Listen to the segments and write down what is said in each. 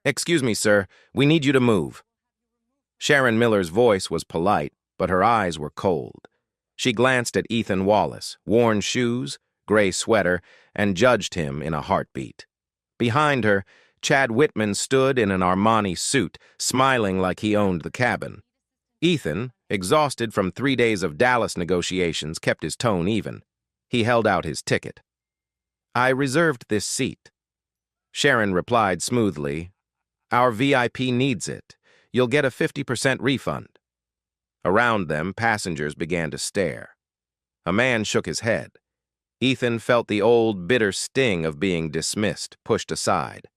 "Excuse me, sir. We need you to move." Sharon Miller's voice was polite, but her eyes were cold. She glanced at Ethan Wallace, worn shoes, gray sweater, and judged him in a heartbeat. Behind her, Chad Whitman stood in an Armani suit, smiling like he owned the cabin. Ethan, exhausted from 3 days of Dallas negotiations, kept his tone even. He held out his ticket. "I reserved this seat." Sharon replied smoothly, "Our VIP needs it. You'll get a 50% refund." Around them, passengers began to stare. A man shook his head. Ethan felt the old, bitter sting of being dismissed, pushed aside.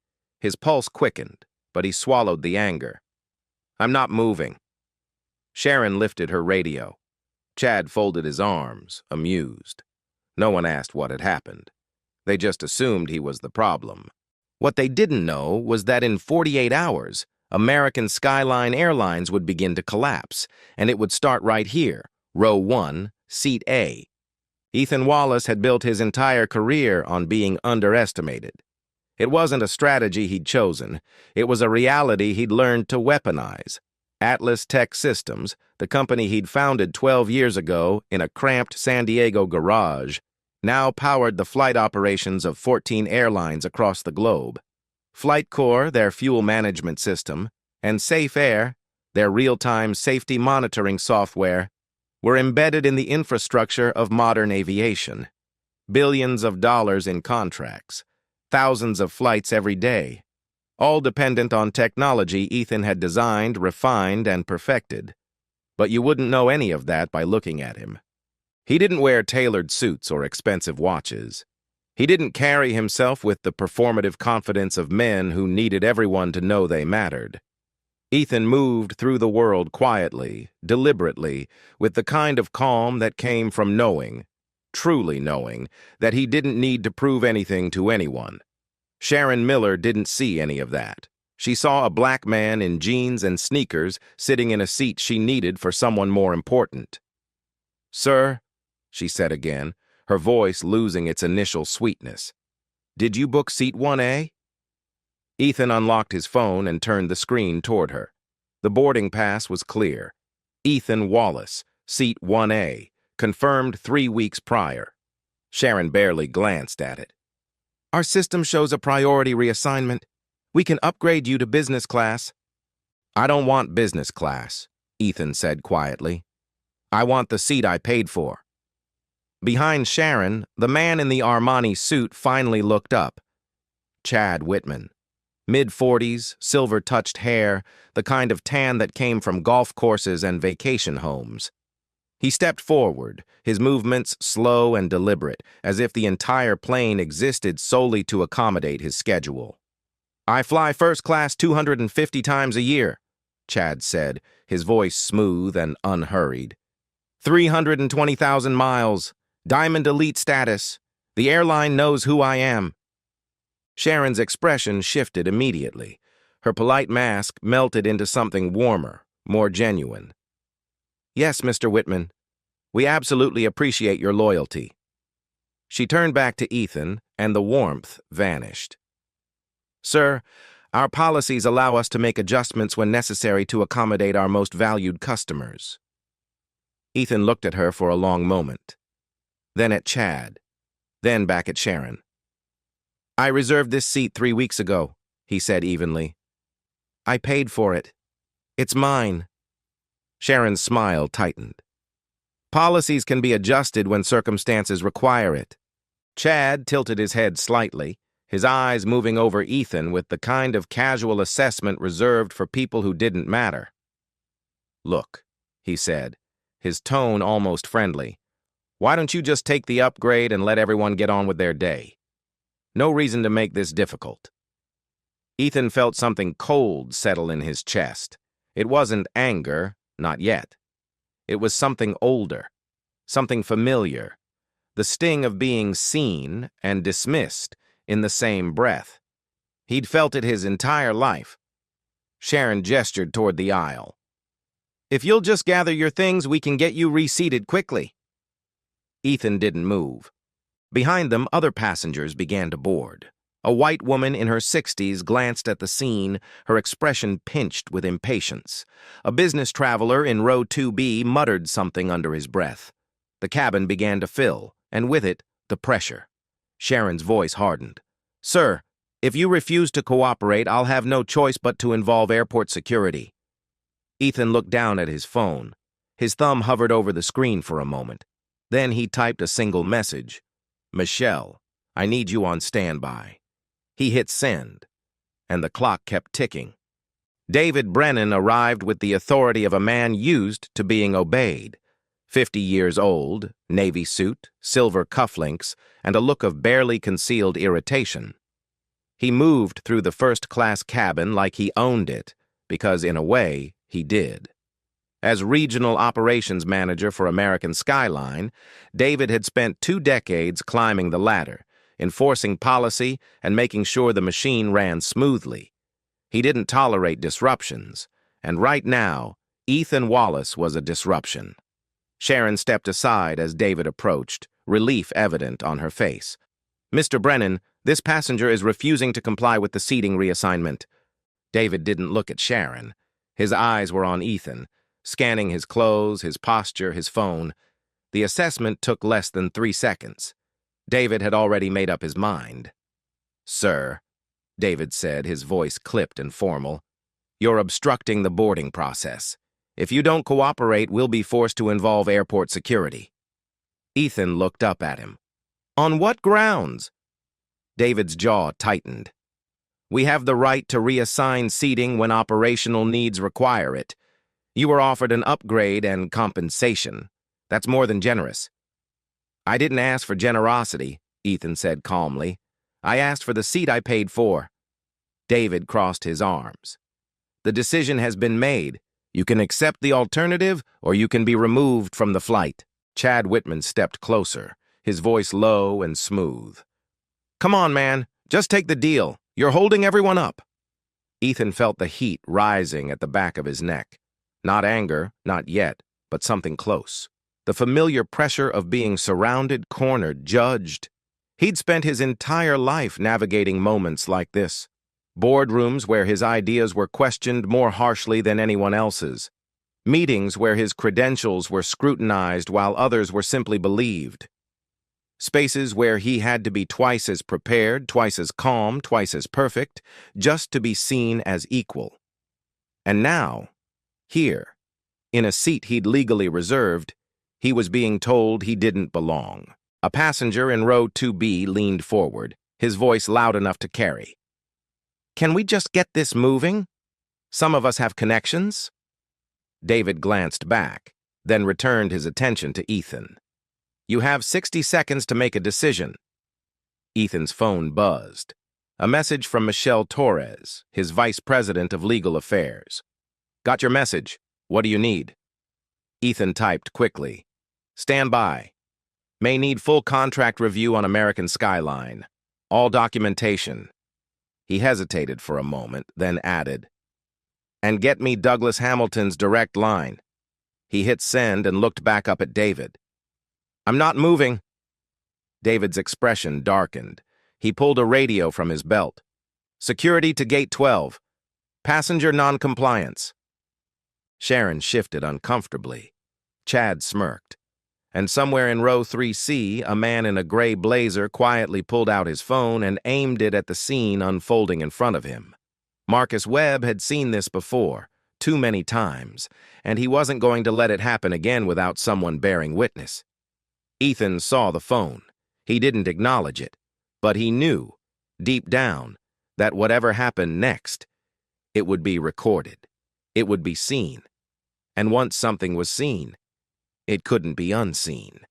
His pulse quickened, but he swallowed the anger. "I'm not moving." Sharon lifted her radio. Chad folded his arms, amused. No one asked what had happened. They just assumed he was the problem. What they didn't know was that in 48 hours, American Skyline Airlines would begin to collapse, and it would start right here, row 1, seat A. Ethan Wallace had built his entire career on being underestimated. It wasn't a strategy he'd chosen. It was a reality he'd learned to weaponize. Atlas Tech Systems, the company he'd founded 12 years ago in a cramped San Diego garage, now powered the flight operations of 14 airlines across the globe. FlightCore, their fuel management system, and Safe Air, their real-time safety monitoring software, were embedded in the infrastructure of modern aviation. Billions of dollars in contracts, thousands of flights every day, all dependent on technology Ethan had designed, refined, and perfected. But you wouldn't know any of that by looking at him. He didn't wear tailored suits or expensive watches. He didn't carry himself with the performative confidence of men who needed everyone to know they mattered. Ethan moved through the world quietly, deliberately, with the kind of calm that came from knowing, truly knowing, that he didn't need to prove anything to anyone. Sharon Miller didn't see any of that. She saw a black man in jeans and sneakers sitting in a seat she needed for someone more important. "Sir," she said again, her voice losing its initial sweetness, "did you book seat 1A?" Ethan unlocked his phone and turned the screen toward her. The boarding pass was clear. Ethan Wallace, seat 1A, confirmed 3 weeks prior. Sharon barely glanced at it. "Our system shows a priority reassignment. We can upgrade you to business class." "I don't want business class," Ethan said quietly. "I want the seat I paid for." Behind Sharon, the man in the Armani suit finally looked up. Chad Whitman. Mid-40s, silver-touched hair, the kind of tan that came from golf courses and vacation homes. He stepped forward, his movements slow and deliberate, as if the entire plane existed solely to accommodate his schedule. "I fly first class 250 times a year," Chad said, his voice smooth and unhurried. 320,000 miles, Diamond Elite status. The airline knows who I am." Sharon's expression shifted immediately. Her polite mask melted into something warmer, more genuine. "Yes, Mr. Whitman. We absolutely appreciate your loyalty." She turned back to Ethan, and the warmth vanished. "Sir, our policies allow us to make adjustments when necessary to accommodate our most valued customers." Ethan looked at her for a long moment, then at Chad, then back at Sharon. "I reserved this seat 3 weeks ago," he said evenly. "I paid for it. It's mine." Sharon's smile tightened. "Policies can be adjusted when circumstances require it." Chad tilted his head slightly, his eyes moving over Ethan with the kind of casual assessment reserved for people who didn't matter. "Look," he said, his tone almost friendly, "why don't you just take the upgrade and let everyone get on with their day? No reason to make this difficult." Ethan felt something cold settle in his chest. It wasn't anger, not yet. It was something older, something familiar, the sting of being seen and dismissed in the same breath. He'd felt it his entire life. Sharon gestured toward the aisle. "If you'll just gather your things, we can get you reseated quickly." Ethan didn't move. Behind them, other passengers began to board. A white woman in her 60s glanced at the scene, her expression pinched with impatience. A business traveler in row 2B muttered something under his breath. The cabin began to fill, and with it, the pressure. Sharon's voice hardened. "Sir, if you refuse to cooperate, I'll have no choice but to involve airport security." Ethan looked down at his phone. His thumb hovered over the screen for a moment. Then he typed a single message. "Michelle, I need you on standby." He hit send, and the clock kept ticking. David Brennan arrived with the authority of a man used to being obeyed. 50 years old, navy suit, silver cufflinks, and a look of barely concealed irritation. He moved through the first-class cabin like he owned it, because in a way, he did. As regional operations manager for American Skyline, David had spent 2 decades climbing the ladder, enforcing policy and making sure the machine ran smoothly. He didn't tolerate disruptions, and right now, Ethan Wallace was a disruption. Sharon stepped aside as David approached, relief evident on her face. "Mr. Brennan, this passenger is refusing to comply with the seating reassignment." David didn't look at Sharon. His eyes were on Ethan, scanning his clothes, his posture, his phone. The assessment took less than 3 seconds. David had already made up his mind. "Sir," David said, his voice clipped and formal, "you're obstructing the boarding process. If you don't cooperate, we'll be forced to involve airport security." Ethan looked up at him. "On what grounds?" David's jaw tightened. "We have the right to reassign seating when operational needs require it. You were offered an upgrade and compensation. That's more than generous." "I didn't ask for generosity," Ethan said calmly. "I asked for the seat I paid for." David crossed his arms. "The decision has been made. You can accept the alternative, or you can be removed from the flight." Chad Whitman stepped closer, his voice low and smooth. "Come on, man. Just take the deal. You're holding everyone up." Ethan felt the heat rising at the back of his neck. Not anger, not yet, but something close. The familiar pressure of being surrounded, cornered, judged. He'd spent his entire life navigating moments like this. Boardrooms where his ideas were questioned more harshly than anyone else's. Meetings where his credentials were scrutinized while others were simply believed. Spaces where he had to be twice as prepared, twice as calm, twice as perfect, just to be seen as equal. And now, here, in a seat he'd legally reserved, he was being told he didn't belong. A passenger in row 2B leaned forward, his voice loud enough to carry. "Can we just get this moving? Some of us have connections." David glanced back, then returned his attention to Ethan. "You have 60 seconds to make a decision." Ethan's phone buzzed. A message from Michelle Torres, his vice president of legal affairs. "Got your message. What do you need?" Ethan typed quickly. "Stand by. May need full contract review on American Skyline. All documentation." He hesitated for a moment, then added, "And get me Douglas Hamilton's direct line." He hit send and looked back up at David. "I'm not moving." David's expression darkened. He pulled a radio from his belt. "Security to gate 12. Passenger non-compliance." Sharon shifted uncomfortably. Chad smirked. And somewhere in row 3C, a man in a gray blazer quietly pulled out his phone and aimed it at the scene unfolding in front of him. Marcus Webb had seen this before, too many times, and he wasn't going to let it happen again without someone bearing witness. Ethan saw the phone. He didn't acknowledge it, but he knew, deep down, that whatever happened next, it would be recorded. It would be seen. And once something was seen, it couldn't be unseen.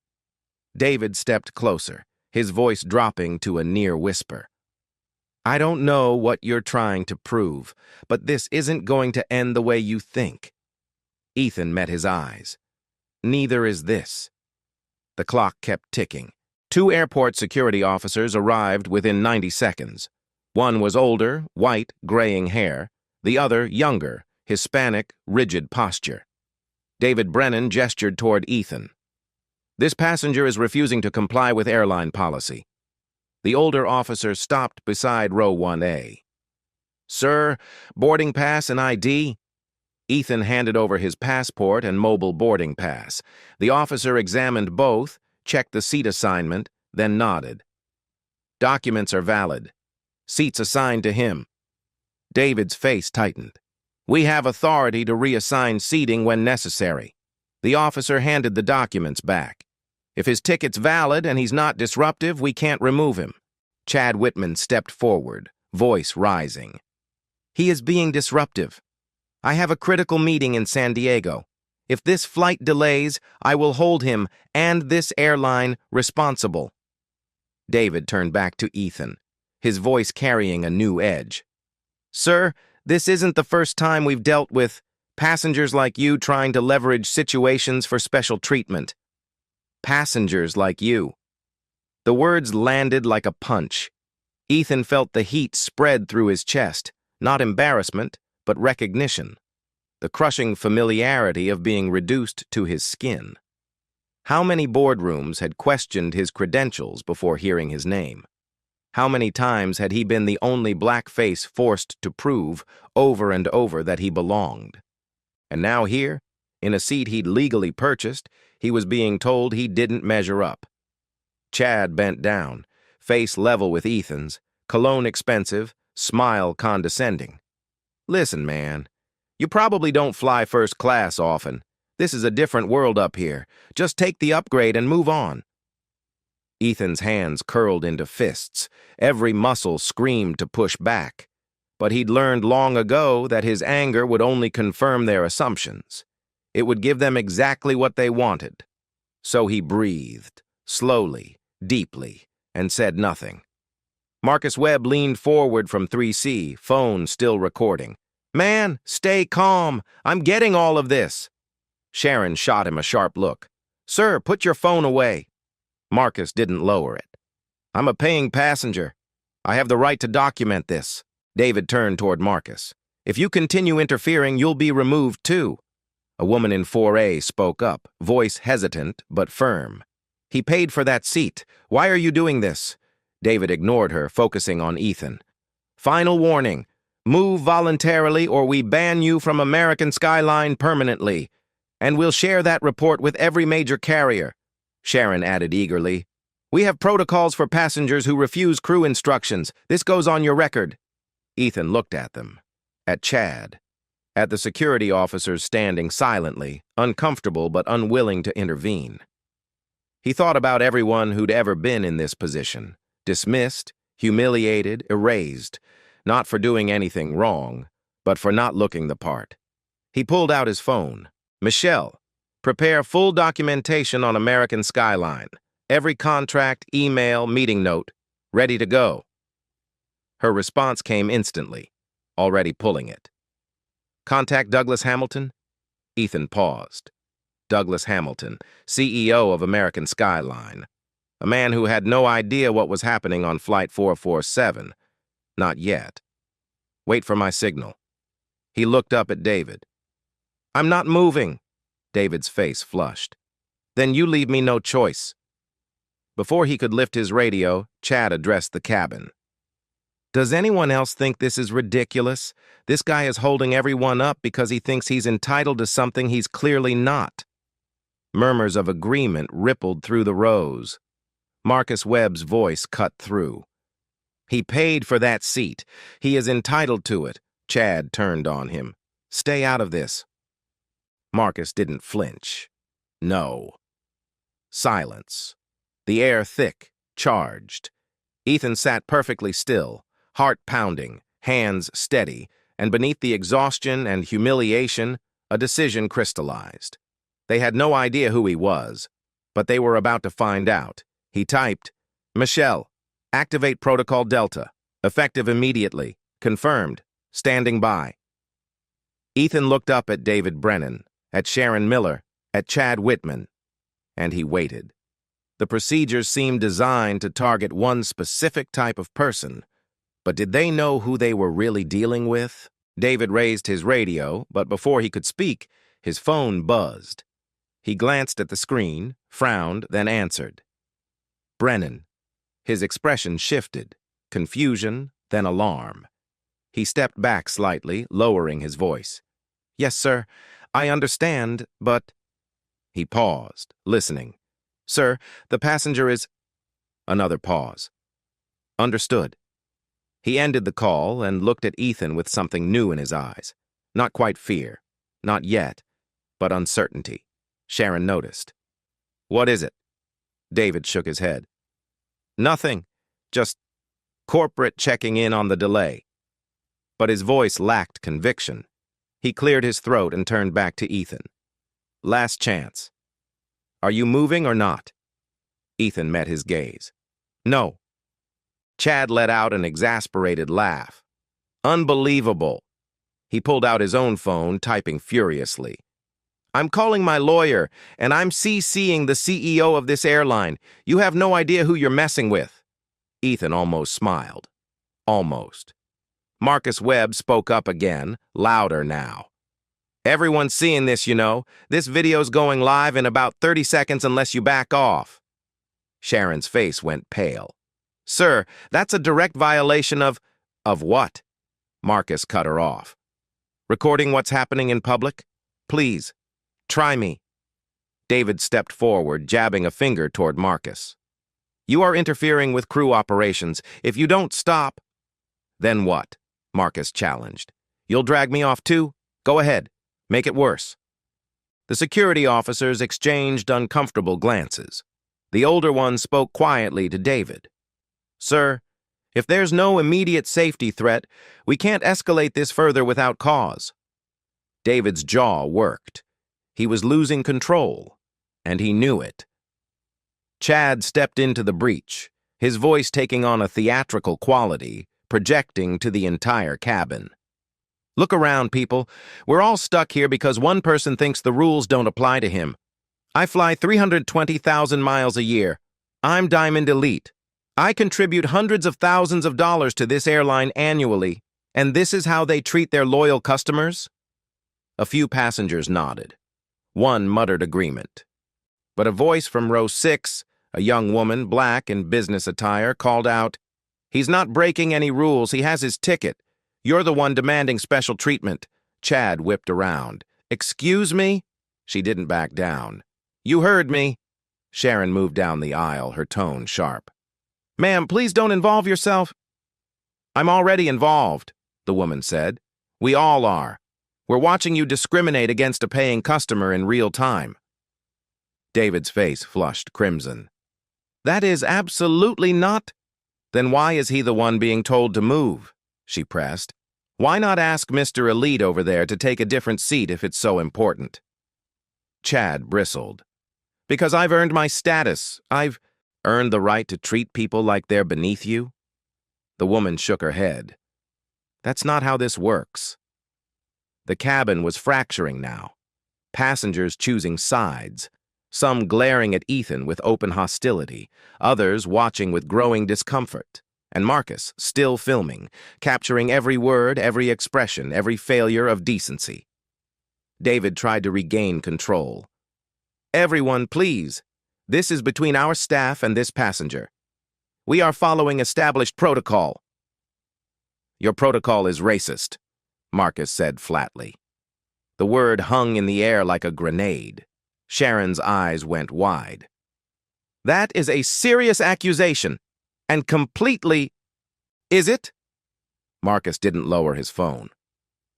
David stepped closer, his voice dropping to a near whisper. "I don't know what you're trying to prove, but this isn't going to end the way you think." Ethan met his eyes. "Neither is this." The clock kept ticking. 2 airport security officers arrived within 90 seconds. One was older, white, graying hair. The other, younger, Hispanic, rigid posture. David Brennan gestured toward Ethan. "This passenger is refusing to comply with airline policy." The older officer stopped beside row 1A. "Sir, boarding pass and ID?" Ethan handed over his passport and mobile boarding pass. The officer examined both, checked the seat assignment, then nodded. "Documents are valid. Seats assigned to him." David's face tightened. "We have authority to reassign seating when necessary." The officer handed the documents back. "If his ticket's valid and he's not disruptive, we can't remove him." Chad Whitman stepped forward, voice rising. "He is being disruptive. I have a critical meeting in San Diego. If this flight delays, I will hold him and this airline responsible." David turned back to Ethan, his voice carrying a new edge. "Sir, this isn't the first time we've dealt with passengers like you trying to leverage situations for special treatment. Passengers like you." The words landed like a punch. Ethan felt the heat spread through his chest, not embarrassment, but recognition. The crushing familiarity of being reduced to his skin. How many boardrooms had questioned his credentials before hearing his name? How many times had he been the only black face forced to prove over and over that he belonged? And now here, in a seat he'd legally purchased, he was being told he didn't measure up. Chad bent down, face level with Ethan's, cologne expensive, smile condescending. "Listen, man, you probably don't fly first class often. This is a different world up here. Just take the upgrade and move on." Ethan's hands curled into fists. Every muscle screamed to push back. But he'd learned long ago that his anger would only confirm their assumptions. It would give them exactly what they wanted. So he breathed, slowly, deeply, and said nothing. Marcus Webb leaned forward from 3C, phone still recording. "Man, stay calm. I'm getting all of this." Sharon shot him a sharp look. "Sir, put your phone away." Marcus didn't lower it. "I'm a paying passenger. I have the right to document this." David turned toward Marcus. "If you continue interfering, you'll be removed too." A woman in 4A spoke up, voice hesitant but firm. "He paid for that seat. Why are you doing this?" David ignored her, focusing on Ethan. "Final warning. Move voluntarily or we ban you from American Skyline permanently. And we'll share that report with every major carrier." Sharon added eagerly. "We have protocols for passengers who refuse crew instructions. This goes on your record." Ethan looked at them, at Chad, at the security officers standing silently, uncomfortable but unwilling to intervene. He thought about everyone who'd ever been in this position, dismissed, humiliated, erased, not for doing anything wrong, but for not looking the part. He pulled out his phone. "Michelle, prepare full documentation on American Skyline. Every contract, email, meeting note, ready to go." Her response came instantly, already pulling it. "Contact Douglas Hamilton?" Ethan paused. Douglas Hamilton, CEO of American Skyline. A man who had no idea what was happening on Flight 447. Not yet. "Wait for my signal." He looked up at David. "I'm not moving." David's face flushed. "Then you leave me no choice." Before he could lift his radio, Chad addressed the cabin. "Does anyone else think this is ridiculous? This guy is holding everyone up because he thinks he's entitled to something he's clearly not." Murmurs of agreement rippled through the rows. Marcus Webb's voice cut through. "He paid for that seat. He is entitled to it." Chad turned on him. "Stay out of this." Marcus didn't flinch. No. Silence. The air thick, charged. Ethan sat perfectly still, heart pounding, hands steady, and beneath the exhaustion and humiliation, a decision crystallized. They had no idea who he was, but they were about to find out. He typed, "Michelle, activate Protocol Delta. Effective immediately. Confirmed. Standing by." Ethan looked up at David Brennan, at Sharon Miller, at Chad Whitman, and he waited. The procedures seemed designed to target one specific type of person, but did they know who they were really dealing with? David raised his radio, but before he could speak, his phone buzzed. He glanced at the screen, frowned, then answered. "Brennan." His expression shifted, confusion, then alarm. He stepped back slightly, lowering his voice. "Yes, sir, I understand, but—" He paused, listening. "Sir, the passenger is—" Another pause. "Understood." He ended the call and looked at Ethan with something new in his eyes. Not quite fear, not yet, but uncertainty. Sharon noticed. "What is it?" David shook his head. "Nothing. Just corporate checking in on the delay." But his voice lacked conviction. He cleared his throat and turned back to Ethan. "Last chance. Are you moving or not?" Ethan met his gaze. "No." Chad let out an exasperated laugh. "Unbelievable." He pulled out his own phone, typing furiously. "I'm calling my lawyer, and I'm CCing the CEO of this airline. You have no idea who you're messing with." Ethan almost smiled. Almost. Marcus Webb spoke up again, louder now. "Everyone's seeing this, you know. This video's going live in about 30 seconds unless you back off." Sharon's face went pale. "Sir, that's a direct violation of—" "Of what?" Marcus cut her off. "Recording what's happening in public? Please, try me." David stepped forward, jabbing a finger toward Marcus. "You are interfering with crew operations. If you don't stop—" "Then what?" Marcus challenged. "You'll drag me off too? Go ahead. Make it worse." The security officers exchanged uncomfortable glances. The older one spoke quietly to David. "Sir, if there's no immediate safety threat, we can't escalate this further without cause." David's jaw worked. He was losing control, and he knew it. Chad stepped into the breach, his voice taking on a theatrical quality, projecting to the entire cabin. "Look around, people. We're all stuck here because one person thinks the rules don't apply to him. I fly 320,000 miles a year. I'm Diamond Elite. I contribute hundreds of thousands of dollars to this airline annually, and this is how they treat their loyal customers?" A few passengers nodded. One muttered agreement. But a voice from row 6, a young woman, black in business attire, called out, "He's not breaking any rules. He has his ticket. You're the one demanding special treatment." Chad whipped around. "Excuse me?" She didn't back down. "You heard me." Sharon moved down the aisle, her tone sharp. "Ma'am, please don't involve yourself." "I'm already involved," the woman said. "We all are. We're watching you discriminate against a paying customer in real time." David's face flushed crimson. "That is absolutely not—" "Then why is he the one being told to move?" she pressed. "Why not ask Mr. Elite over there to take a different seat if it's so important?" Chad bristled. "Because I've earned my status. I've earned the right to treat people like they're beneath you?" The woman shook her head. "That's not how this works." The cabin was fracturing now. Passengers choosing sides, some glaring at Ethan with open hostility, others watching with growing discomfort, and Marcus still filming, capturing every word, every expression, every failure of decency. David tried to regain control. "Everyone, please. This is between our staff and this passenger. We are following established protocol." "Your protocol is racist," Marcus said flatly. The word hung in the air like a grenade. Sharon's eyes went wide. "That is a serious accusation, and completely—" "Is it?" Marcus didn't lower his phone.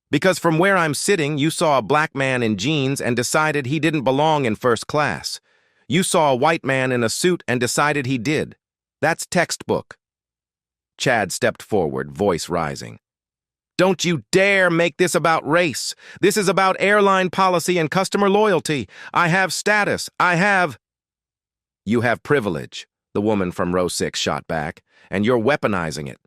"Because from where I'm sitting, you saw a black man in jeans and decided he didn't belong in first class. You saw a white man in a suit and decided he did. That's textbook." Chad stepped forward, voice rising. "Don't you dare make this about race. This is about airline policy and customer loyalty. I have status. I have—" "You have privilege," the woman from row 6 shot back, "and you're weaponizing it."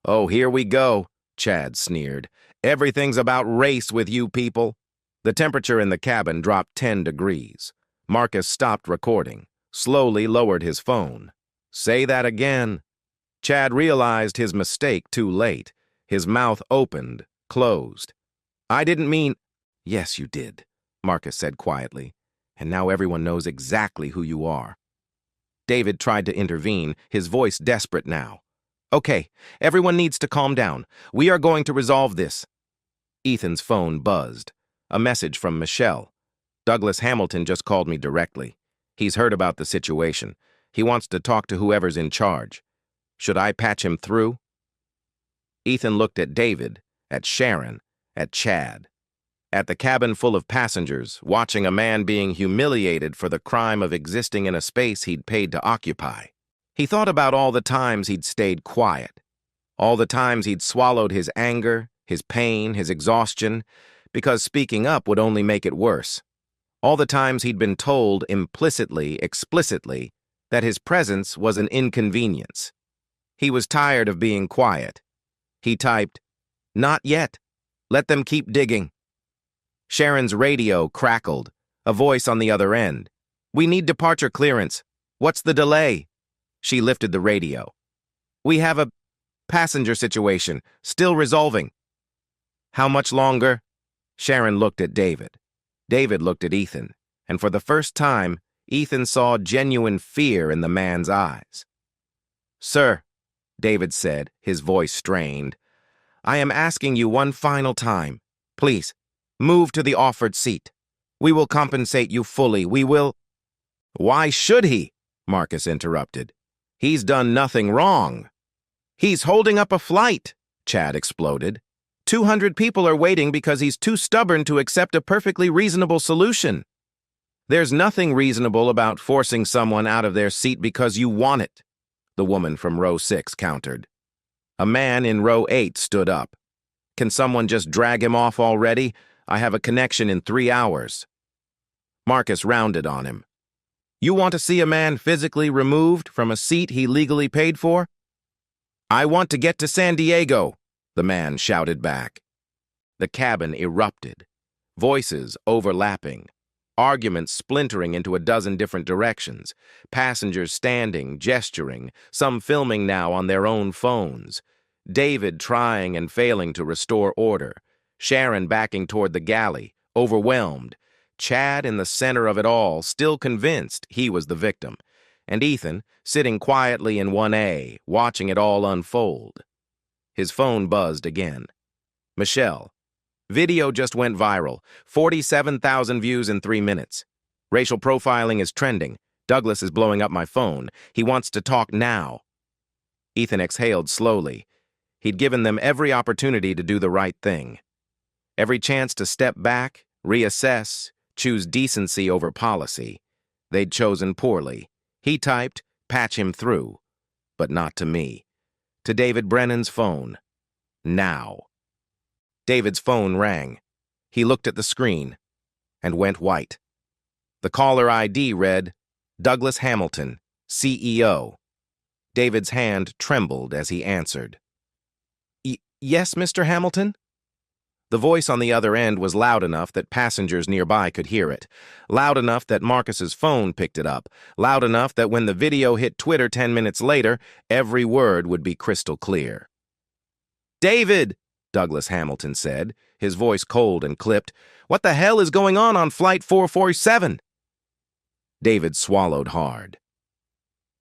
"Oh, here we go," Chad sneered. "Everything's about race with you people." The temperature in the cabin dropped 10 degrees. Marcus stopped recording, slowly lowered his phone. "Say that again." Chad realized his mistake too late. His mouth opened, closed. "I didn't mean—" "Yes, you did," Marcus said quietly. "And now everyone knows exactly who you are." David tried to intervene, his voice desperate now. "Okay, everyone needs to calm down. We are going to resolve this." Ethan's phone buzzed. A message from Michelle. "Douglas Hamilton just called me directly. He's heard about the situation. He wants to talk to whoever's in charge. Should I patch him through?" Ethan looked at David, at Sharon, at Chad, at the cabin full of passengers, watching a man being humiliated for the crime of existing in a space he'd paid to occupy. He thought about all the times he'd stayed quiet, all the times he'd swallowed his anger, his pain, his exhaustion, because speaking up would only make it worse. All the times he'd been told implicitly, explicitly, that his presence was an inconvenience. He was tired of being quiet. He typed, "Not yet. Let them keep digging." Sharon's radio crackled, a voice on the other end. "We need departure clearance. What's the delay?" She lifted the radio. "We have a passenger situation, still resolving." "How much longer?" Sharon looked at David. David looked at Ethan, and for the first time, Ethan saw genuine fear in the man's eyes. "Sir," David said, his voice strained, "I am asking you one final time. Please, move to the offered seat. We will compensate you fully. We will—" "Why should he?" Marcus interrupted. "He's done nothing wrong." "He's holding up a flight," Chad exploded. 200 people are waiting because he's too stubborn to accept a perfectly reasonable solution. "There's nothing reasonable about forcing someone out of their seat because you want it," the woman from row 6 countered. A man in row 8 stood up. "Can someone just drag him off already? I have a connection in 3 hours. Marcus rounded on him. "You want to see a man physically removed from a seat he legally paid for?" "I want to get to San Diego," the man shouted back. The cabin erupted, voices overlapping, arguments splintering into a dozen different directions, passengers standing, gesturing, some filming now on their own phones, David trying and failing to restore order, Sharon backing toward the galley, overwhelmed, Chad in the center of it all, still convinced he was the victim, and Ethan sitting quietly in 1A, watching it all unfold. His phone buzzed again. "Michelle, video just went viral. 47,000 views in 3 minutes. Racial profiling is trending. Douglas is blowing up my phone. He wants to talk now." Ethan exhaled slowly. He'd given them every opportunity to do the right thing. Every chance to step back, reassess, choose decency over policy. They'd chosen poorly. He typed, "Patch him through." But not to me. To David Brennan's phone. Now. David's phone rang. He looked at the screen and went white. The caller ID read, "Douglas Hamilton, CEO." David's hand trembled as he answered. "Yes, Mr. Hamilton?" The voice on the other end was loud enough that passengers nearby could hear it, loud enough that Marcus's phone picked it up, loud enough that when the video hit Twitter 10 minutes later, every word would be crystal clear. "David," Douglas Hamilton said, his voice cold and clipped, "what the hell is going on Flight 447? David swallowed hard.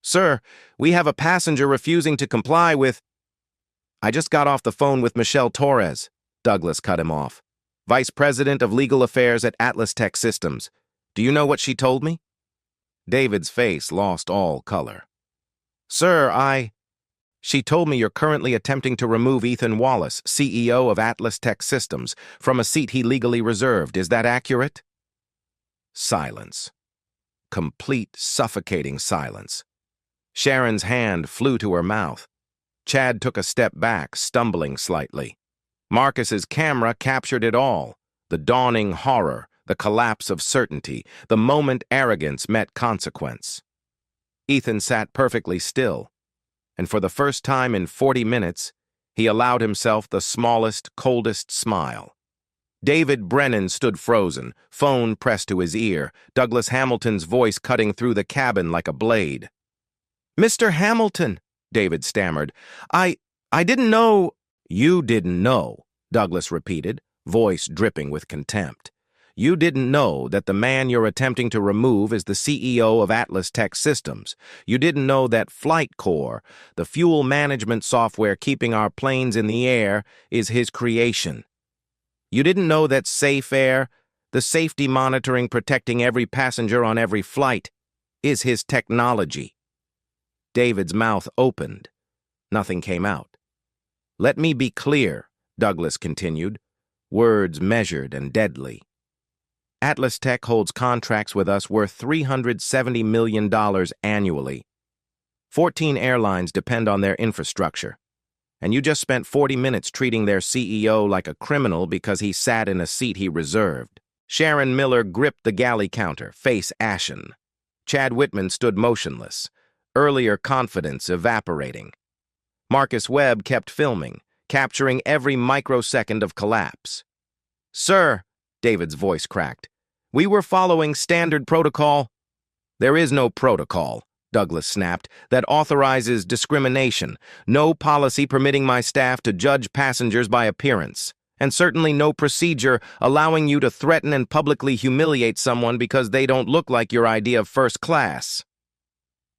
"Sir, we have a passenger refusing to comply with—" "I just got off the phone with Michelle Torres," Douglas cut him off. "Vice President of Legal Affairs at Atlas Tech Systems. Do you know what she told me?" David's face lost all color. "Sir, She told me you're currently attempting to remove Ethan Wallace, CEO of Atlas Tech Systems, from a seat he legally reserved. Is that accurate?" Silence. Complete, suffocating silence. Sharon's hand flew to her mouth. Chad took a step back, stumbling slightly. Marcus's camera captured it all. The dawning horror, the collapse of certainty, the moment arrogance met consequence. Ethan sat perfectly still, and for the first time in 40 minutes, he allowed himself the smallest, coldest smile. David Brennan stood frozen, phone pressed to his ear, Douglas Hamilton's voice cutting through the cabin like a blade. "Mr. Hamilton," David stammered, I didn't know—" "You didn't know," Douglas repeated, voice dripping with contempt. You didn't know that the man you're attempting to remove is the CEO of Atlas Tech Systems. You didn't know that Flight Core, the fuel management software keeping our planes in the air, is his creation. You didn't know that Safe Air, the safety monitoring protecting every passenger on every flight, is his technology. David's mouth opened. Nothing came out. Let me be clear, Douglas continued, words measured and deadly. Atlas Tech holds contracts with us worth $370 million annually. 14 airlines depend on their infrastructure. And you just spent 40 minutes treating their CEO like a criminal because he sat in a seat he reserved. Sharon Miller gripped the galley counter, face ashen. Chad Whitman stood motionless, earlier confidence evaporating. Marcus Webb kept filming, capturing every microsecond of collapse. "Sir," David's voice cracked, "we were following standard protocol." "There is no protocol," Douglas snapped, "that authorizes discrimination. No policy permitting my staff to judge passengers by appearance. And certainly no procedure allowing you to threaten and publicly humiliate someone because they don't look like your idea of first class."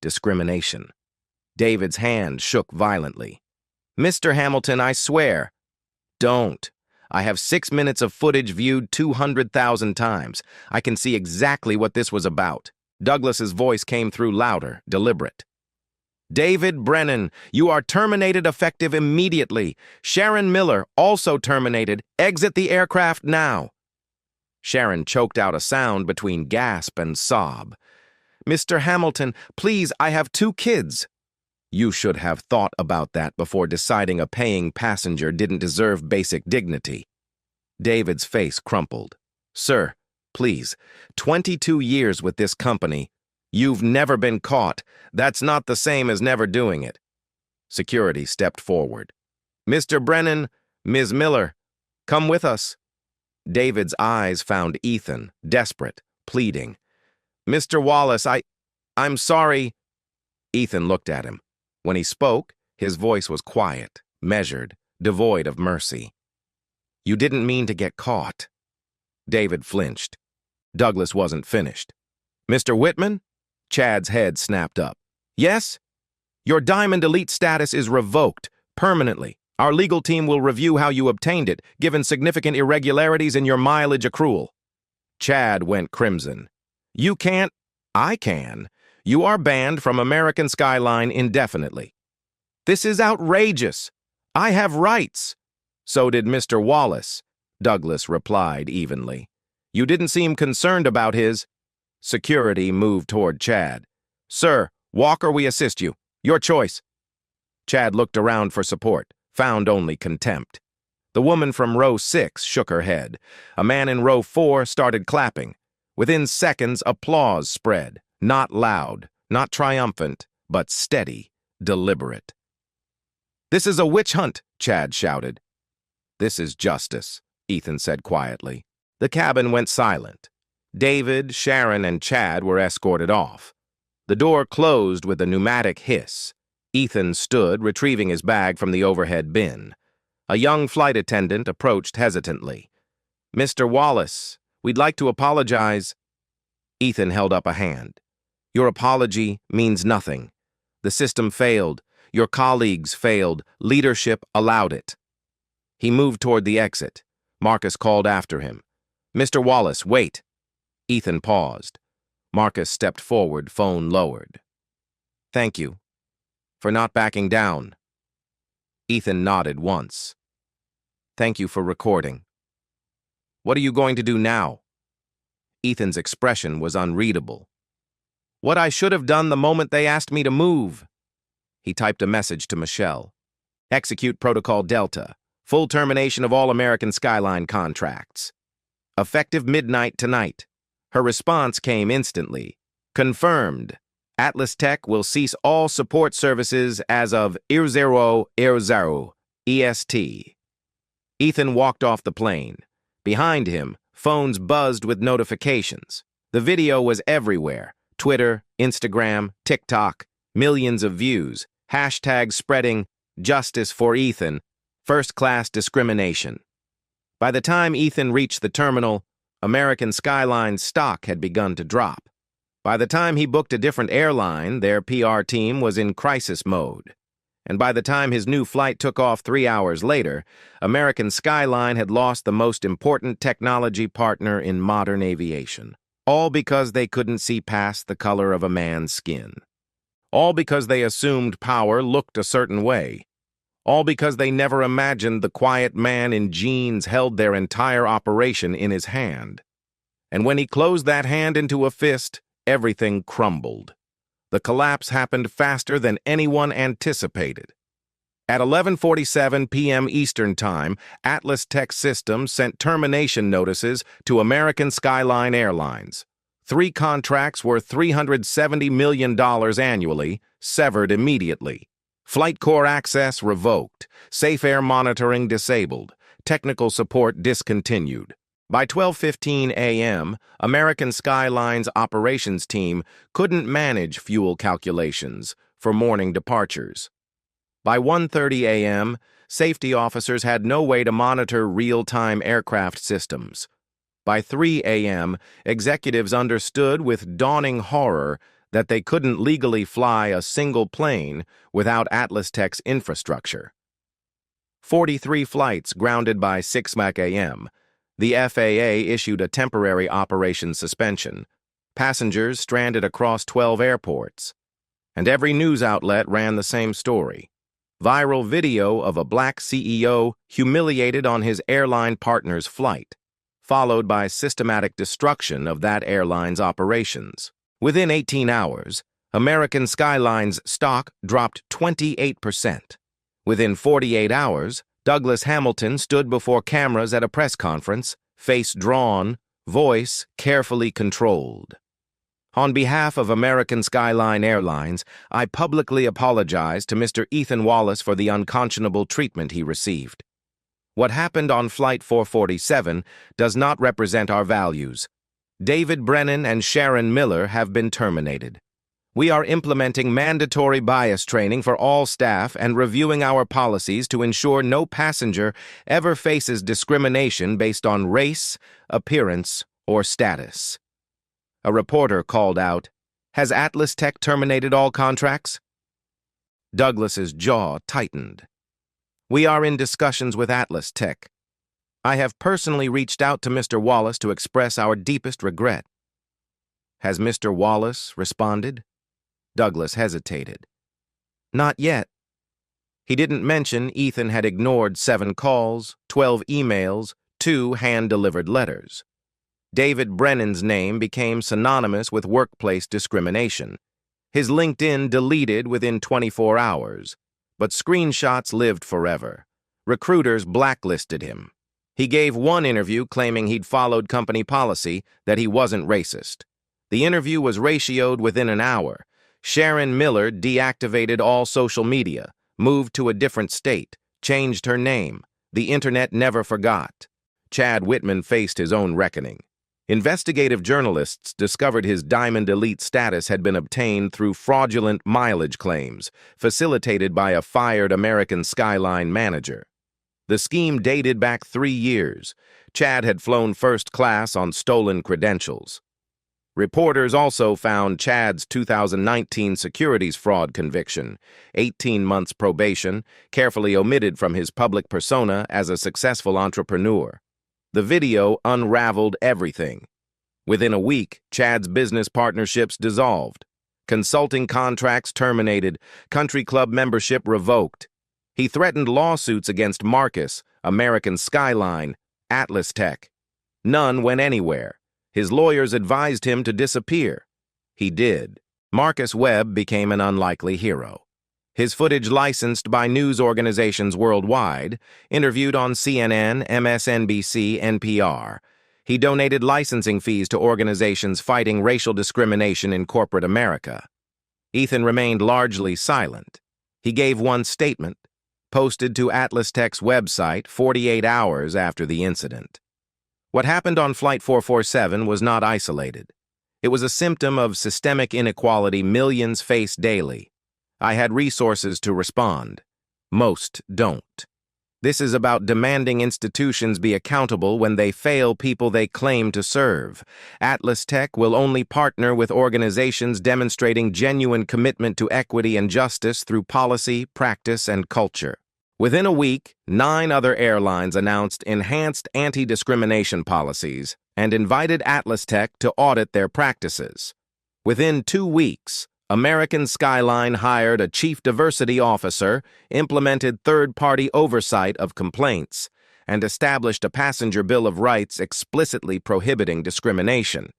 Discrimination. David's hand shook violently. "Mr. Hamilton, I swear." "Don't. I have 6 minutes of footage viewed 200,000 times. I can see exactly what this was about." Douglas's voice came through louder, deliberate. "David Brennan, you are terminated effective immediately. Sharon Miller, also terminated. Exit the aircraft now." Sharon choked out a sound between gasp and sob. "Mr. Hamilton, please, I have 2 kids." "You should have thought about that before deciding a paying passenger didn't deserve basic dignity." David's face crumpled. "Sir, please, 22 years with this company. You've never been caught. That's not the same as never doing it." Security stepped forward. "Mr. Brennan, Ms. Miller, come with us." David's eyes found Ethan, desperate, pleading. "Mr. Wallace, I'm sorry." Ethan looked at him. When he spoke, his voice was quiet, measured, devoid of mercy. "You didn't mean to get caught." David flinched. Douglas wasn't finished. "Mr. Whitman?" Chad's head snapped up. "Yes? Your Diamond Elite status is revoked, permanently. Our legal team will review how you obtained it, given significant irregularities in your mileage accrual." Chad went crimson. "You can't." "I can. You are banned from American Skyline indefinitely." "This is outrageous. I have rights." "So did Mr. Wallace," Douglas replied evenly. "You didn't seem concerned about his—" Security moved toward Chad. "Sir, walk or we assist you. Your choice." Chad looked around for support, found only contempt. The woman from row 6 shook her head. A man in row 4 started clapping. Within seconds, applause spread. Not loud, not triumphant, but steady, deliberate. "This is a witch hunt," Chad shouted. "This is justice," Ethan said quietly. The cabin went silent. David, Sharon, and Chad were escorted off. The door closed with a pneumatic hiss. Ethan stood, retrieving his bag from the overhead bin. A young flight attendant approached hesitantly. "Mr. Wallace, we'd like to apologize." Ethan held up a hand. "Your apology means nothing. The system failed. Your colleagues failed. Leadership allowed it." He moved toward the exit. Marcus called after him. "Mr. Wallace, wait." Ethan paused. Marcus stepped forward, phone lowered. "Thank you for not backing down." Ethan nodded once. "Thank you for recording." "What are you going to do now?" Ethan's expression was unreadable. "What I should have done the moment they asked me to move." He typed a message to Michelle. "Execute Protocol Delta. Full termination of all American Skyline contracts. Effective midnight tonight." Her response came instantly. "Confirmed. Atlas Tech will cease all support services as of 00:00 EST." Ethan walked off the plane. Behind him, phones buzzed with notifications. The video was everywhere. Twitter, Instagram, TikTok, millions of views, hashtags spreading, "Justice for Ethan," first-class discrimination. By the time Ethan reached the terminal, American Skyline's stock had begun to drop. By the time he booked a different airline, their PR team was in crisis mode. And by the time his new flight took off 3 hours later, American Skyline had lost the most important technology partner in modern aviation. All because they couldn't see past the color of a man's skin. All because they assumed power looked a certain way. All because they never imagined the quiet man in jeans held their entire operation in his hand. And when he closed that hand into a fist, everything crumbled. The collapse happened faster than anyone anticipated. At 11:47 p.m. Eastern Time, Atlas Tech Systems sent termination notices to American Skyline Airlines. 3 contracts worth $370 million annually, severed immediately. Flight core access revoked, safe air monitoring disabled, technical support discontinued. By 12:15 a.m., American Skyline's operations team couldn't manage fuel calculations for morning departures. By 1:30 a.m., safety officers had no way to monitor real-time aircraft systems. By 3 a.m., executives understood with dawning horror that they couldn't legally fly a single plane without Atlas Tech's infrastructure. 43 flights grounded by 6 a.m., the FAA issued a temporary operation suspension. Passengers stranded across 12 airports. And every news outlet ran the same story. Viral video of a black CEO humiliated on his airline partner's flight, followed by systematic destruction of that airline's operations. Within 18 hours, American Skyline's stock dropped 28%. Within 48 hours, Douglas Hamilton stood before cameras at a press conference, face drawn, voice carefully controlled. On behalf of American Skyline Airlines, I publicly apologize to Mr. Ethan Wallace for the unconscionable treatment he received. What happened on Flight 447 does not represent our values. David Brennan and Sharon Miller have been terminated. We are implementing mandatory bias training for all staff and reviewing our policies to ensure no passenger ever faces discrimination based on race, appearance, or status. A reporter called out, "Has Atlas Tech terminated all contracts?" Douglas's jaw tightened. "We are in discussions with Atlas Tech. I have personally reached out to Mr. Wallace to express our deepest regret." "Has Mr. Wallace responded?" Douglas hesitated. "Not yet. He didn't mention Ethan had ignored 7 calls, 12 emails, 2 hand-delivered letters. David Brennan's name became synonymous with workplace discrimination. His LinkedIn deleted within 24 hours, but screenshots lived forever. Recruiters blacklisted him. He gave one interview claiming he'd followed company policy, that he wasn't racist. The interview was ratioed within an hour. Sharon Miller deactivated all social media, moved to a different state, changed her name. The internet never forgot. Chad Whitman faced his own reckoning. Investigative journalists discovered his Diamond Elite status had been obtained through fraudulent mileage claims, facilitated by a fired American Skyline manager. The scheme dated back 3 years. Chad had flown first class on stolen credentials. Reporters also found Chad's 2019 securities fraud conviction, 18 months probation, carefully omitted from his public persona as a successful entrepreneur. The video unraveled everything. Within a week, Chad's business partnerships dissolved. Consulting contracts terminated, country club membership revoked. He threatened lawsuits against Marcus, American Skyline, Atlas Tech. None went anywhere. His lawyers advised him to disappear. He did. Marcus Webb became an unlikely hero. His footage licensed by news organizations worldwide, interviewed on CNN, MSNBC, NPR. He donated licensing fees to organizations fighting racial discrimination in corporate America. Ethan remained largely silent. He gave one statement, posted to Atlas Tech's website 48 hours after the incident. What happened on Flight 447 was not isolated. It was a symptom of systemic inequality millions face daily. I had resources to respond. Most don't. This is about demanding institutions be accountable when they fail people they claim to serve. Atlas Tech will only partner with organizations demonstrating genuine commitment to equity and justice through policy, practice, and culture. Within a week, 9 other airlines announced enhanced anti-discrimination policies and invited Atlas Tech to audit their practices. Within 2 weeks, American Skyline hired a chief diversity officer, implemented third-party oversight of complaints, and established a passenger bill of rights explicitly prohibiting discrimination.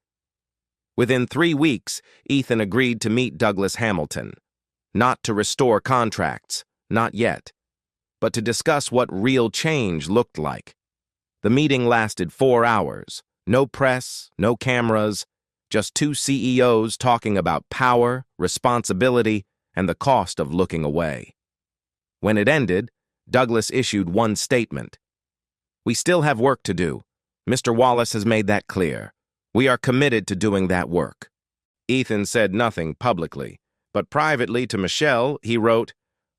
Within 3 weeks, Ethan agreed to meet Douglas Hamilton, not to restore contracts, not yet, but to discuss what real change looked like. The meeting lasted 4 hours. No press, no cameras, just 2 CEOs talking about power, responsibility, and the cost of looking away. When it ended, Douglas issued one statement. "We still have work to do. Mr. Wallace has made that clear. We are committed to doing that work." Ethan said nothing publicly, but privately to Michelle, he wrote,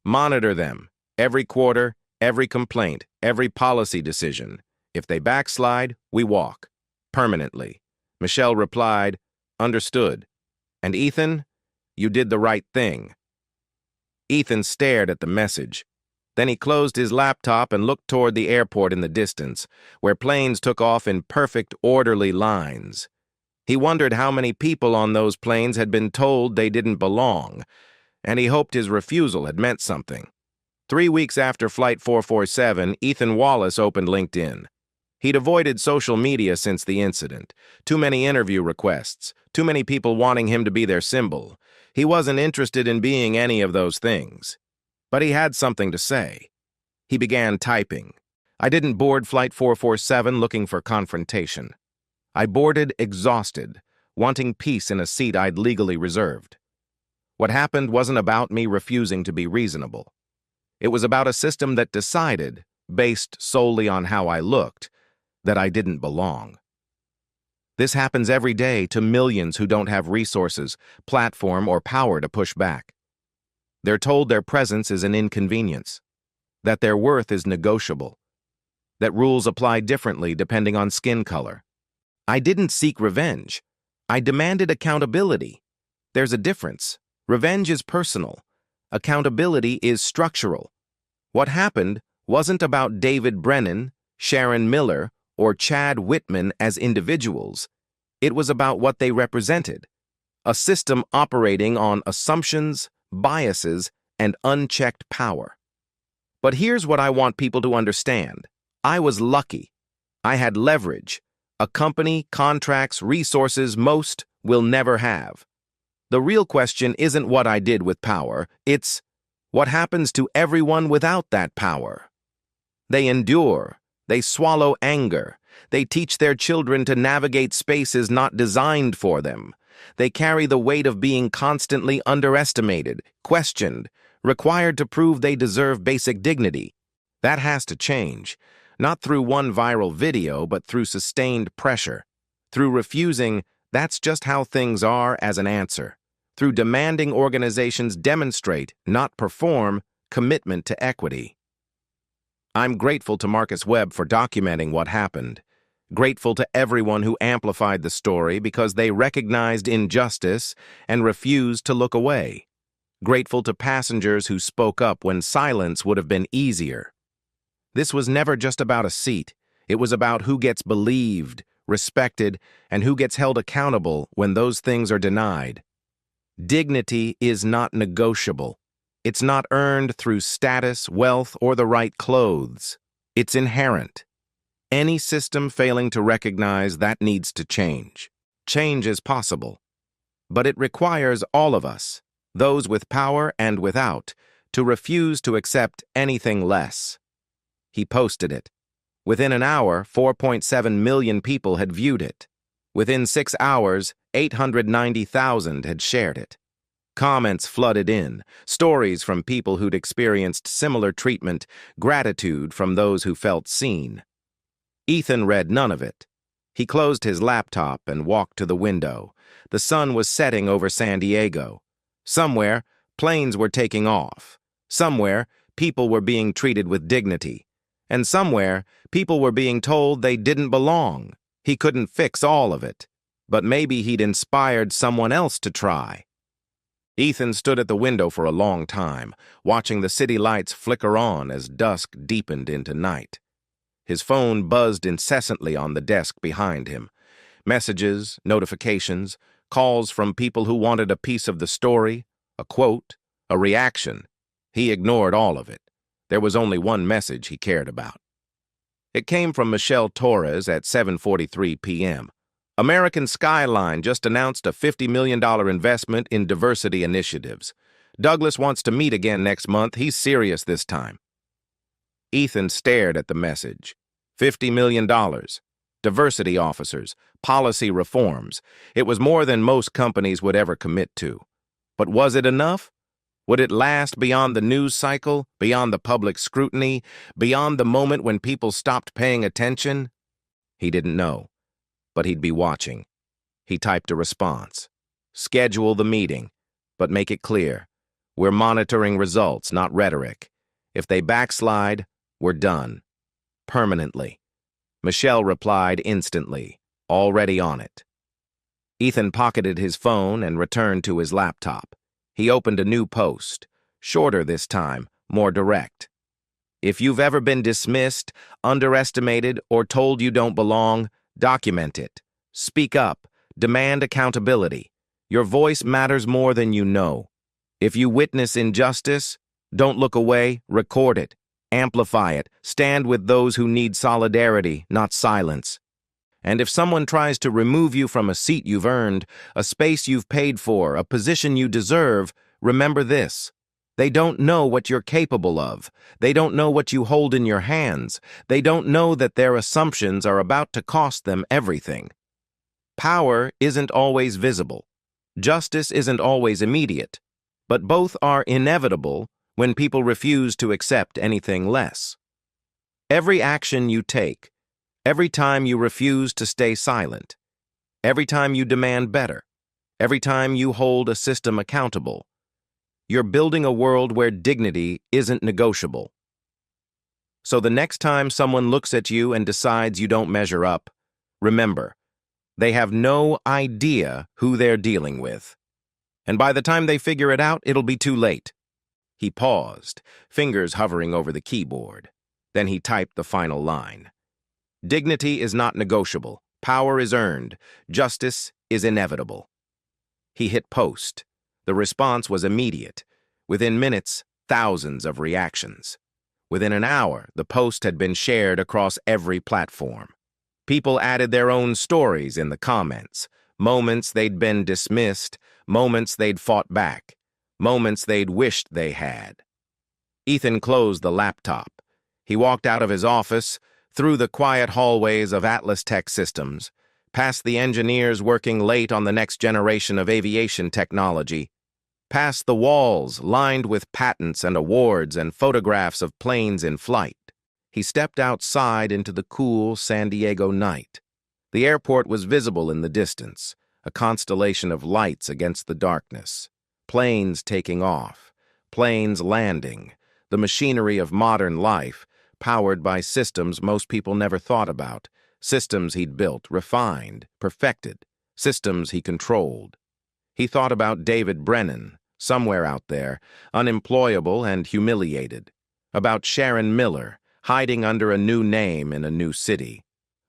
"Monitor them. Every quarter, every complaint, every policy decision. If they backslide, we walk. Permanently." Michelle replied, "Understood. And Ethan, you did the right thing." Ethan stared at the message. Then he closed his laptop and looked toward the airport in the distance, where planes took off in perfect, orderly lines. He wondered how many people on those planes had been told they didn't belong, and he hoped his refusal had meant something. 3 weeks after Flight 447, Ethan Wallace opened LinkedIn. He'd avoided social media since the incident. Too many interview requests, too many people wanting him to be their symbol. He wasn't interested in being any of those things. But he had something to say. He began typing. "I didn't board Flight 447 looking for confrontation. I boarded exhausted, wanting peace in a seat I'd legally reserved. What happened wasn't about me refusing to be reasonable. It was about a system that decided, based solely on how I looked, that I didn't belong. This happens every day to millions who don't have resources, platform, or power to push back. They're told their presence is an inconvenience, that their worth is negotiable, that rules apply differently depending on skin color. I didn't seek revenge. I demanded accountability. There's a difference. Revenge is personal. Accountability is structural. What happened wasn't about David Brennan, Sharon Miller, or Chad Whitman as individuals. It was about what they represented. A system operating on assumptions, biases, and unchecked power. But here's what I want people to understand. I was lucky. I had leverage. A company, contracts, resources most will never have. The real question isn't what I did with power. It's what happens to everyone without that power. They endure. They swallow anger. They teach their children to navigate spaces not designed for them. They carry the weight of being constantly underestimated, questioned, required to prove they deserve basic dignity. That has to change, not through one viral video, but through sustained pressure, through refusing "that's just how things are" as an answer, through demanding organizations demonstrate, not perform, commitment to equity. I'm grateful to Marcus Webb for documenting what happened. Grateful to everyone who amplified the story because they recognized injustice and refused to look away. Grateful to passengers who spoke up when silence would have been easier. This was never just about a seat. It was about who gets believed, respected, and who gets held accountable when those things are denied. Dignity is not negotiable. It's not earned through status, wealth, or the right clothes. It's inherent. Any system failing to recognize that needs to change. Change is possible, but it requires all of us, those with power and without, to refuse to accept anything less. He posted it. Within an hour, 4.7 million people had viewed it. Within 6 hours, 890,000 had shared it. Comments flooded in, stories from people who'd experienced similar treatment, gratitude from those who felt seen. Ethan read none of it. He closed his laptop and walked to the window. The sun was setting over San Diego. Somewhere, planes were taking off. Somewhere, people were being treated with dignity. And somewhere, people were being told they didn't belong. He couldn't fix all of it, but maybe he'd inspired someone else to try. Ethan stood at the window for a long time, watching the city lights flicker on as dusk deepened into night. His phone buzzed incessantly on the desk behind him. Messages, notifications, calls from people who wanted a piece of the story, a quote, a reaction. He ignored all of it. There was only one message he cared about. It came from Michelle Torres at 7:43 p.m. American Skyline just announced a $50 million investment in diversity initiatives. Douglas wants to meet again next month. He's serious this time. Ethan stared at the message. $50 million. Diversity officers. Policy reforms. It was more than most companies would ever commit to. But was it enough? Would it last beyond the news cycle, beyond the public scrutiny, beyond the moment when people stopped paying attention? He didn't know, but he'd be watching. He typed a response. Schedule the meeting, but make it clear. We're monitoring results, not rhetoric. If they backslide, we're done. Permanently. Michelle replied instantly, already on it. Ethan pocketed his phone and returned to his laptop. He opened a new post, shorter this time, more direct. If you've ever been dismissed, underestimated, or told you don't belong, document it. Speak up. Demand accountability. Your voice matters more than you know. If you witness injustice, don't look away, record it. Amplify it. Stand with those who need solidarity, not silence. And if someone tries to remove you from a seat you've earned, a space you've paid for, a position you deserve, remember this. They don't know what you're capable of. They don't know what you hold in your hands. They don't know that their assumptions are about to cost them everything. Power isn't always visible. Justice isn't always immediate. But both are inevitable when people refuse to accept anything less. Every action you take, every time you refuse to stay silent, every time you demand better, every time you hold a system accountable, you're building a world where dignity isn't negotiable. So the next time someone looks at you and decides you don't measure up, remember, they have no idea who they're dealing with. And by the time they figure it out, it'll be too late. He paused, fingers hovering over the keyboard. Then he typed the final line. Dignity is not negotiable. Power is earned. Justice is inevitable. He hit post. The response was immediate. Within minutes, thousands of reactions. Within an hour, the post had been shared across every platform. People added their own stories in the comments. Moments they'd been dismissed, moments they'd fought back, moments they'd wished they had. Ethan closed the laptop. He walked out of his office, through the quiet hallways of Atlas Tech Systems, past the engineers working late on the next generation of aviation technology, past the walls lined with patents and awards and photographs of planes in flight. He stepped outside into the cool San Diego night. The airport was visible in the distance, a constellation of lights against the darkness. Planes taking off, planes landing, the machinery of modern life, powered by systems most people never thought about, systems he'd built, refined, perfected, systems he controlled. He thought about David Brennan, somewhere out there, unemployable and humiliated, about Sharon Miller, hiding under a new name in a new city,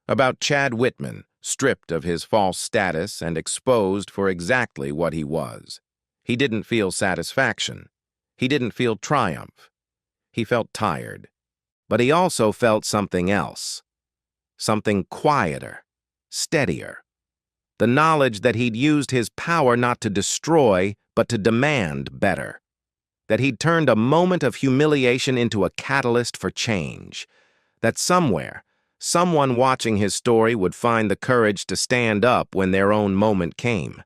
about Chad Whitman, stripped of his false status and exposed for exactly what he was. He didn't feel satisfaction. He didn't feel triumph. He felt tired. But he also felt something else. Something quieter, steadier. The knowledge that he'd used his power not to destroy, but to demand better. That he'd turned a moment of humiliation into a catalyst for change. That somewhere, someone watching his story would find the courage to stand up when their own moment came.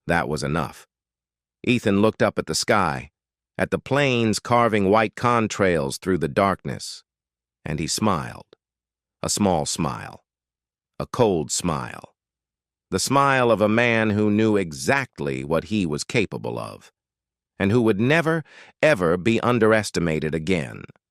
That was enough. Ethan looked up at the sky, at the planes carving white contrails through the darkness, and he smiled. A small smile. A cold smile. The smile of a man who knew exactly what he was capable of, and who would never, ever be underestimated again.